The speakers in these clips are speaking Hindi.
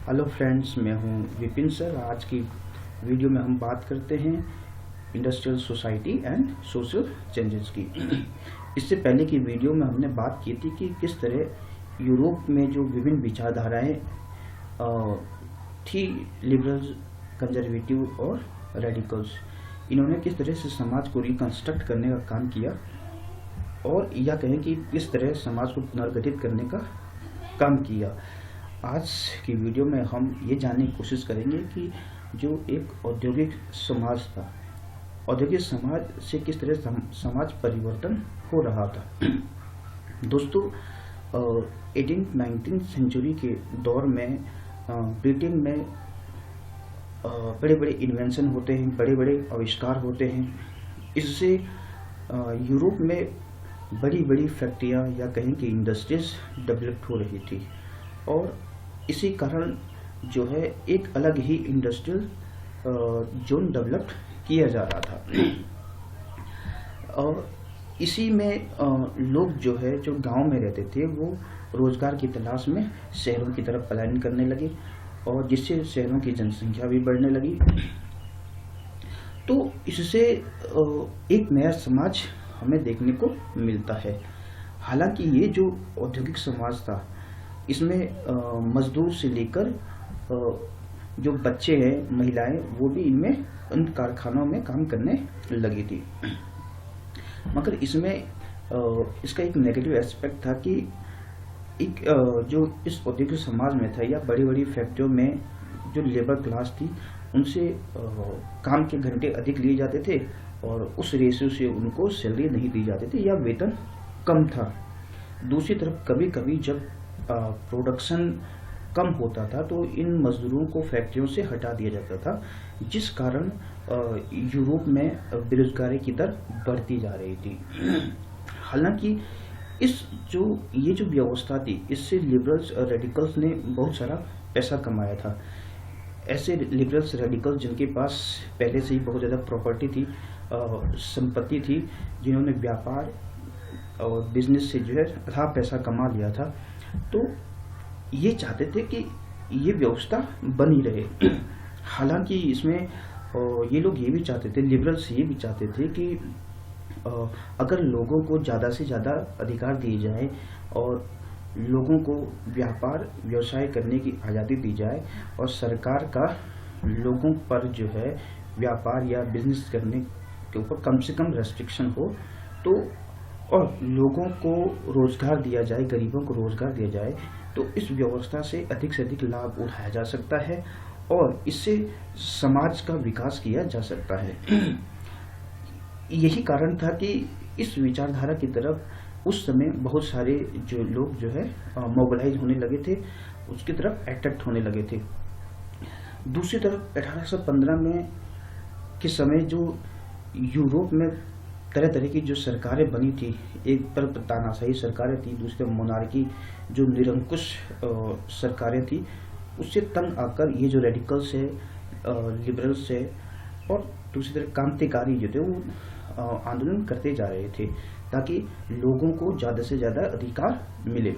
हेलो फ्रेंड्स, मैं हूं विपिन सर। आज की वीडियो में हम बात करते हैं industrial society and social changes की। इससे पहले की वीडियो में हमने बात की थी कि किस तरह यूरोप में जो विभिन्न विचारधाराएं थी, लिबरल्स, कंजर्वेटिव और रेडिकल्स, इन्होंने किस तरह से समाज को रिकंस्ट्रक्ट करने का काम किया और या कहें कि किस तरह समाज को पुनर्गठित करने का काम किया। आज की वीडियो में हम ये जानने की कोशिश करेंगे कि जो एक औद्योगिक समाज था, औद्योगिक समाज से किस तरह समाज परिवर्तन हो रहा था। दोस्तों, 18th-19th सेंचुरी के दौर में ब्रिटेन में बड़े बड़े इन्वेंशन होते हैं, बड़े बड़े आविष्कार होते हैं। इससे यूरोप में बड़ी बड़ी फैक्ट्रियाँ या कहें कि इंडस्ट्रीज डेवलप हो रही थी और इसी कारण जो है एक अलग ही इंडस्ट्रियल जोन डेवलप किया जा रहा था। और इसी में लोग जो है जो गांव में रहते थे वो रोजगार की तलाश में शहरों की तरफ पलायन करने लगे और जिससे शहरों की जनसंख्या भी बढ़ने लगी। तो इससे एक नया समाज हमें देखने को मिलता है। हालांकि ये जो औद्योगिक समाज था, इसमें मजदूर से लेकर जो बच्चे हैं, महिलाएं, वो भी इनमें उन कारखानों में काम करने लगी थी। मगर इसमें इसका एक नेगेटिव एस्पेक्ट था कि एक जो इस औद्योगिक समाज में था या बड़ी बड़ी फैक्ट्रियों में जो लेबर क्लास थी, उनसे काम के घंटे अधिक लिए जाते थे और उस रेशियो से उनको सैलरी नहीं दी जाती थी या वेतन कम था। दूसरी तरफ कभी कभी जब प्रोडक्शन कम होता था तो इन मजदूरों को फैक्ट्रियों से हटा दिया जाता था, जिस कारण यूरोप में बेरोजगारी की दर बढ़ती जा रही थी। हालांकि ये जो व्यवस्था थी, इससे लिबरल्स और रेडिकल्स ने बहुत सारा पैसा कमाया था। ऐसे लिबरल्स, रेडिकल्स जिनके पास पहले से ही बहुत ज़्यादा प्रॉपर्टी थी, संपत्ति थी, जिन्होंने व्यापार और बिजनेस से जो है अथाह पैसा कमा लिया था, तो ये चाहते थे कि ये व्यवस्था बनी रहे। हालांकि इसमें ये लोग ये भी चाहते थे, लिबरल्स ये भी चाहते थे कि अगर लोगों को ज़्यादा से ज़्यादा अधिकार दिए जाए और लोगों को व्यापार व्यवसाय करने की आज़ादी दी जाए और सरकार का लोगों पर जो है व्यापार या बिजनेस करने के ऊपर कम से कम रेस्ट्रिक्शन हो, तो और लोगों को रोजगार दिया जाए, गरीबों को रोजगार दिया जाए, तो इस व्यवस्था से अधिक लाभ उठाया जा सकता है और इससे समाज का विकास किया जा सकता है। यही कारण था कि इस विचारधारा की तरफ उस समय बहुत सारे जो लोग जो है मोबिलाइज होने लगे थे, उसकी तरफ अट्रैक्ट होने लगे थे। दूसरी तरफ 1815 में के समय जो यूरोप में तरह तरह की जो सरकारें बनी थी, एक पर तानाशाही सरकारें थी, दूसरे मोनार्की जो निरंकुश सरकारें थी, उससे तंग आकर ये जो रेडिकल्स है, लिबरल्स है और दूसरी तरह क्रांतिकारी जो थे वो आंदोलन करते जा रहे थे ताकि लोगों को ज़्यादा से ज़्यादा अधिकार मिले।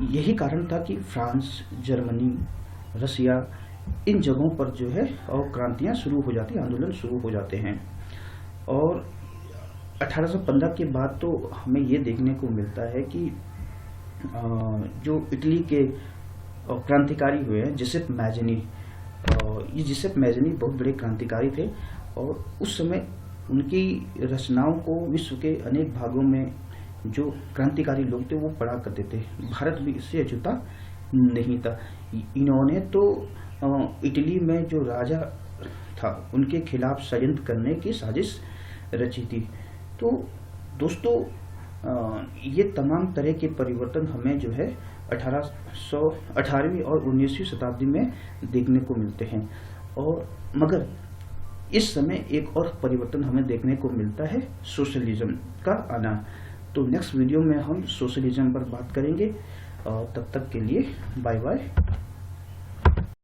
यही कारण था कि फ्रांस, जर्मनी, रसिया, इन जगहों पर जो है और क्रांतियाँ शुरू हो जाती, आंदोलन शुरू हो जाते हैं। और 1815 के बाद तो हमें ये देखने को मिलता है कि जो इटली के क्रांतिकारी हुए हैं, जिसेप मैज़नी, ये जिसेप मैज़नी बहुत बड़े क्रांतिकारी थे और उस समय उनकी रचनाओं को विश्व के अनेक भागों में जो क्रांतिकारी लोग थे वो पढ़ा करते थे। भारत भी इससे अछूता नहीं था। इन्होंने तो इटली में जो राजा था उनके खिलाफ षड्यंत्र करने की साजिश रची थी। तो दोस्तों, ये तमाम तरह के परिवर्तन हमें जो है 18वीं और 19वीं शताब्दी में देखने को मिलते हैं। और मगर इस समय एक और परिवर्तन हमें देखने को मिलता है, सोशलिज्म का आना। तो नेक्स्ट वीडियो में हम सोशलिज्म पर बात करेंगे। तब तक के लिए बाय बाय।